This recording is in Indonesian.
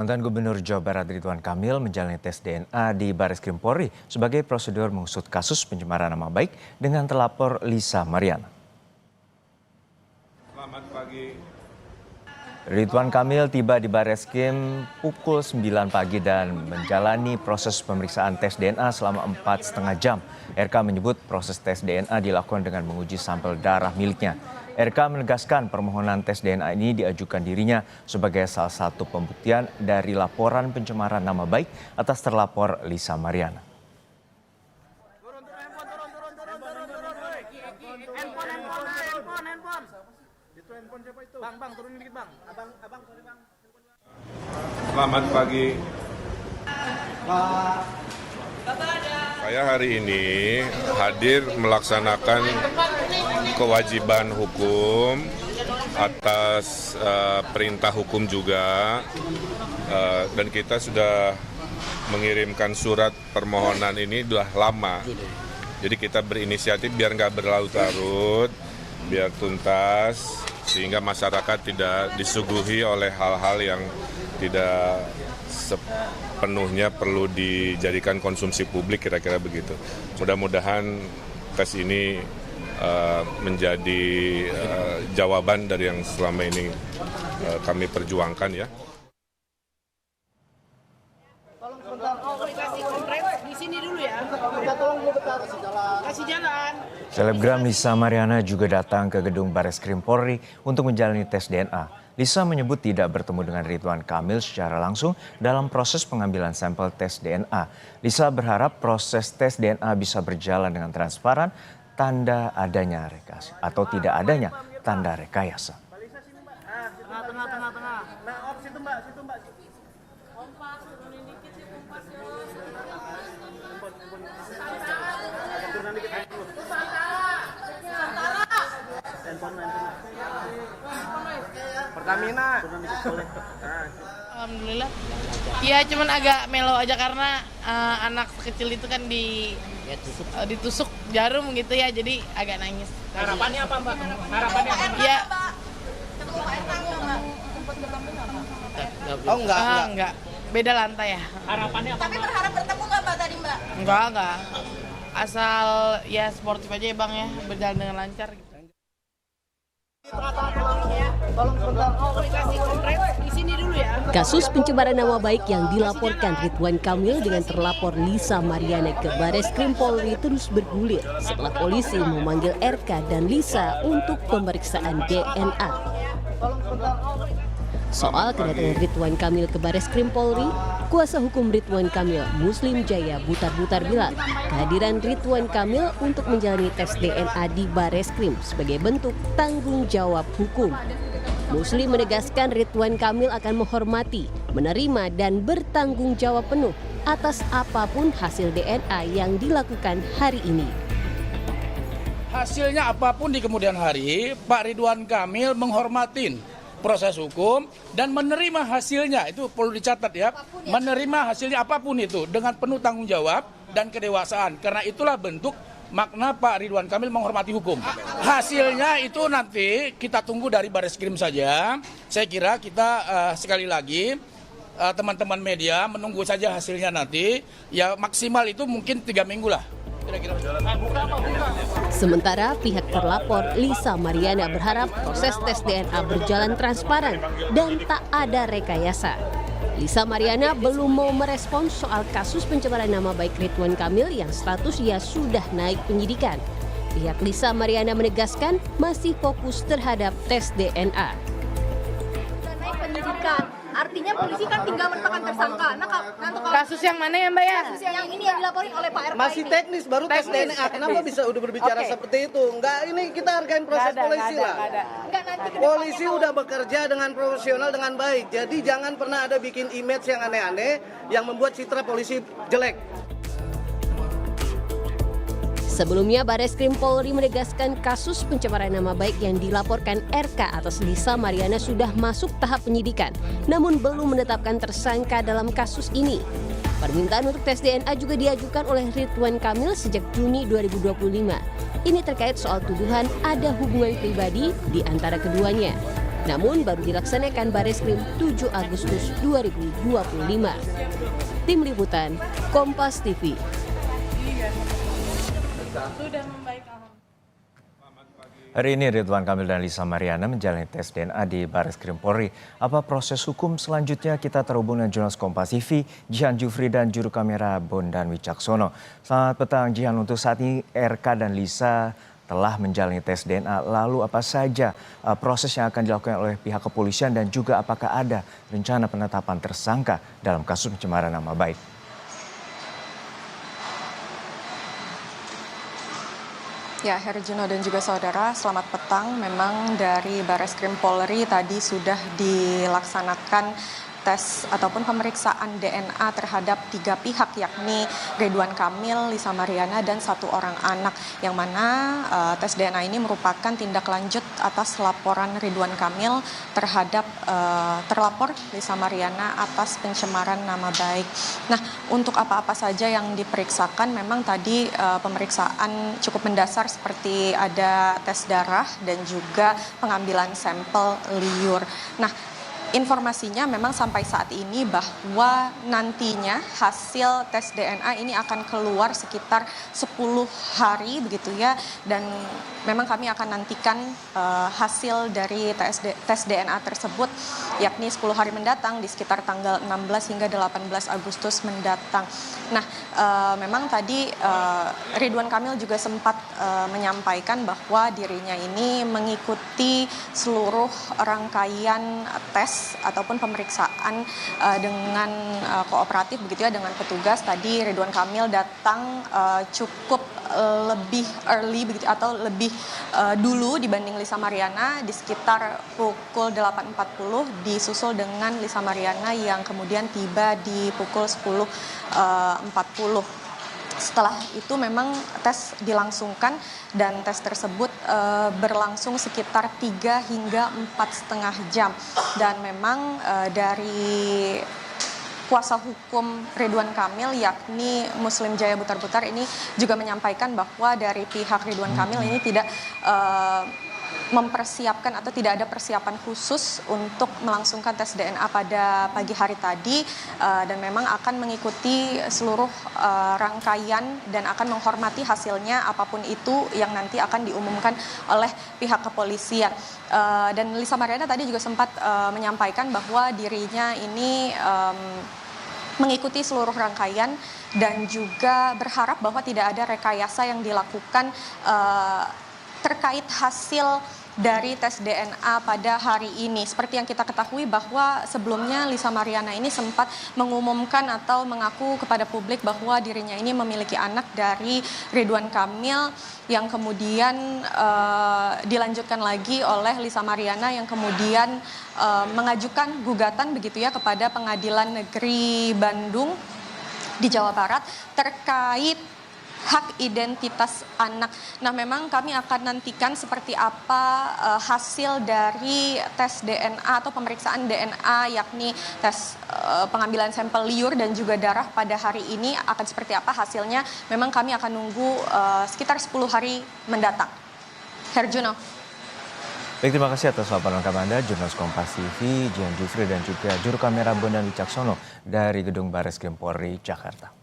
Mantan Gubernur Jawa Barat Ridwan Kamil menjalani tes DNA di Bareskrim Polri sebagai prosedur mengusut kasus pencemaran nama baik dengan terlapor Lisa Mariana. Selamat pagi. Ridwan Kamil tiba di Bareskrim pukul 9 pagi dan menjalani proses pemeriksaan tes DNA selama 4,5 jam. RK menyebut proses tes DNA dilakukan dengan menguji sampel darah miliknya. RK menegaskan permohonan tes DNA ini diajukan dirinya sebagai salah satu pembuktian dari laporan pencemaran nama baik atas terlapor Lisa Mariana. Selamat pagi. Saya hari ini hadir melaksanakan kewajiban hukum atas perintah hukum juga, dan kita sudah mengirimkan surat permohonan ini sudah lama. Jadi kita berinisiatif biar nggak berlarut-larut, biar tuntas, sehingga masyarakat tidak disuguhi oleh hal-hal yang tidak sepenuhnya perlu dijadikan konsumsi publik, kira-kira begitu. Mudah-mudahan tes ini menjadi jawaban dari yang selama ini kami perjuangkan ya. Tolong sebentar, kasih kompres di sini dulu ya. Tolong kasih jalan. Selebgram Lisa Mariana juga datang ke gedung Bareskrim Polri untuk menjalani tes DNA. Lisa menyebut tidak bertemu dengan Ridwan Kamil secara langsung dalam proses pengambilan sampel tes DNA. Lisa berharap proses tes DNA bisa berjalan dengan transparan, tanda adanya rekayasa atau tidak adanya tanda rekayasa. Tengah. Nah, situ mbak. Kompas, turunin dikit sih kompasnya. Pertamina. Alhamdulillah. Ya cuman agak melo aja karena anak kecil itu kan ditusuk jarum gitu ya, jadi agak nangis. Harapannya apa mbak? Harapannya apa? Ya. Oh enggak. Enggak. Beda lantai ya. Harapannya apa? Tapi berharap bertemu nggak mbak tadi mbak? Enggak. Asal ya sportif aja ya bang ya, berjalan dengan lancar gitu. Tolong sebentar, kasih kompres di sini dulu ya. Kasus pencemaran nama baik yang dilaporkan Ridwan Kamil dengan terlapor Lisa Mariana ke Bareskrim Polri terus bergulir setelah polisi memanggil RK dan Lisa untuk pemeriksaan DNA. Soal kedatangan Ridwan Kamil ke Bareskrim Polri, kuasa hukum Ridwan Kamil, Muslim Jaya Butar-Butar bilang kehadiran Ridwan Kamil untuk menjalani tes DNA di Bareskrim sebagai bentuk tanggung jawab hukum. Muslim menegaskan Ridwan Kamil akan menghormati, menerima dan bertanggung jawab penuh atas apapun hasil DNA yang dilakukan hari ini. Hasilnya apapun di kemudian hari, Pak Ridwan Kamil menghormatin proses hukum dan menerima hasilnya, itu perlu dicatat ya, menerima hasilnya apapun itu dengan penuh tanggung jawab dan kedewasaan, karena itulah bentuk makna Pak Ridwan Kamil menghormati hukum. Hasilnya itu nanti kita tunggu dari Bareskrim saja. Saya kira kita sekali lagi teman-teman media menunggu saja hasilnya nanti, ya maksimal itu mungkin 3 minggu lah. Sementara pihak terlapor Lisa Mariana berharap proses tes DNA berjalan transparan dan tak ada rekayasa. Lisa Mariana belum mau merespons soal kasus pencemaran nama baik Ridwan Kamil yang statusnya sudah naik penyidikan. Pihak Lisa Mariana menegaskan masih fokus terhadap tes DNA. Sudah naik penyidikan, artinya polisi kan tinggal menetapkan tersangka. Kasus yang mana ya mbak ya? Kasus yang ini yang dilaporin oleh Pak RK Masih ini. teknis, baru tes DNA. Kenapa bisa udah berbicara seperti itu? Enggak, ini kita hargain proses polisi lah. Enggak, nanti ke Polisi udah bekerja dengan profesional, dengan baik. Jadi jangan pernah ada bikin image yang aneh-aneh yang membuat citra polisi jelek. Sebelumnya, Bareskrim Polri menegaskan kasus pencemaran nama baik yang dilaporkan RK atas Lisa Mariana sudah masuk tahap penyidikan, namun belum menetapkan tersangka dalam kasus ini. Permintaan untuk tes DNA juga diajukan oleh Ridwan Kamil sejak Juni 2025. Ini terkait soal tuduhan ada hubungan pribadi di antara keduanya. namun baru dilaksanakan Bareskrim 7 Agustus 2025. Tim Liputan, Kompas TV. Sudah membaik. Hari ini Ridwan Kamil dan Lisa Mariana menjalani tes DNA di Bareskrim Polri. Apa proses hukum selanjutnya? Kita terhubung dengan jurnalis Kompas TV, Jihan Jufri dan juru kamera Bondan Wicaksono. Selamat petang Jihan, untuk saat ini RK dan Lisa telah menjalani tes DNA. Lalu apa saja proses yang akan dilakukan oleh pihak kepolisian dan juga apakah ada rencana penetapan tersangka dalam kasus pencemaran nama baik? Ya, Herjuno dan juga saudara, selamat petang. Memang dari Bareskrim Polri tadi sudah dilaksanakan tes ataupun pemeriksaan DNA terhadap 3 pihak, yakni Ridwan Kamil, Lisa Mariana, dan 1 orang anak, yang mana tes DNA ini merupakan tindak lanjut atas laporan Ridwan Kamil terhadap terlapor Lisa Mariana atas pencemaran nama baik. Nah, untuk apa-apa saja yang diperiksakan, memang tadi pemeriksaan cukup mendasar seperti ada tes darah dan juga pengambilan sampel liur. Nah, informasinya memang sampai saat ini bahwa nantinya hasil tes DNA ini akan keluar sekitar 10 hari begitu ya, dan memang kami akan nantikan hasil dari tes DNA tersebut yakni 10 hari mendatang di sekitar tanggal 16 hingga 18 Agustus mendatang. Nah, memang tadi Ridwan Kamil juga sempat menyampaikan bahwa dirinya ini mengikuti seluruh rangkaian tes ataupun pemeriksaan dengan kooperatif begitu ya dengan petugas. Tadi Ridwan Kamil datang cukup lebih early begitu atau lebih dulu dibanding Lisa Mariana di sekitar pukul 8.40, disusul dengan Lisa Mariana yang kemudian tiba di pukul 10.40. Setelah itu memang tes dilangsungkan dan tes tersebut berlangsung sekitar 3 hingga 4,5 jam. Dan memang dari kuasa hukum Ridwan Kamil yakni Muslim Jaya Butar-Butar ini juga menyampaikan bahwa dari pihak Ridwan Kamil ini tidak mempersiapkan atau tidak ada persiapan khusus untuk melangsungkan tes DNA pada pagi hari tadi, dan memang akan mengikuti seluruh rangkaian dan akan menghormati hasilnya apapun itu yang nanti akan diumumkan oleh pihak kepolisian. Dan Lisa Mariana tadi juga sempat menyampaikan bahwa dirinya ini mengikuti seluruh rangkaian dan juga berharap bahwa tidak ada rekayasa yang dilakukan terkait hasil dari tes DNA pada hari ini. Seperti yang kita ketahui bahwa sebelumnya Lisa Mariana ini sempat mengumumkan atau mengaku kepada publik bahwa dirinya ini memiliki anak dari Ridwan Kamil, yang kemudian dilanjutkan lagi oleh Lisa Mariana yang kemudian mengajukan gugatan begitu ya kepada Pengadilan Negeri Bandung di Jawa Barat terkait hak identitas anak. Nah, memang kami akan nantikan seperti apa hasil dari tes DNA atau pemeriksaan DNA, yakni tes pengambilan sampel liur dan juga darah pada hari ini akan seperti apa hasilnya. Memang kami akan nunggu sekitar 10 hari mendatang. Herjuno. Baik, terima kasih atas laporan lengkap Anda, jurnalis Kompas TV, Jihan Jufri dan juga juru kamera Bondan Wicaksono dari Gedung Bareskrim Polri, Jakarta.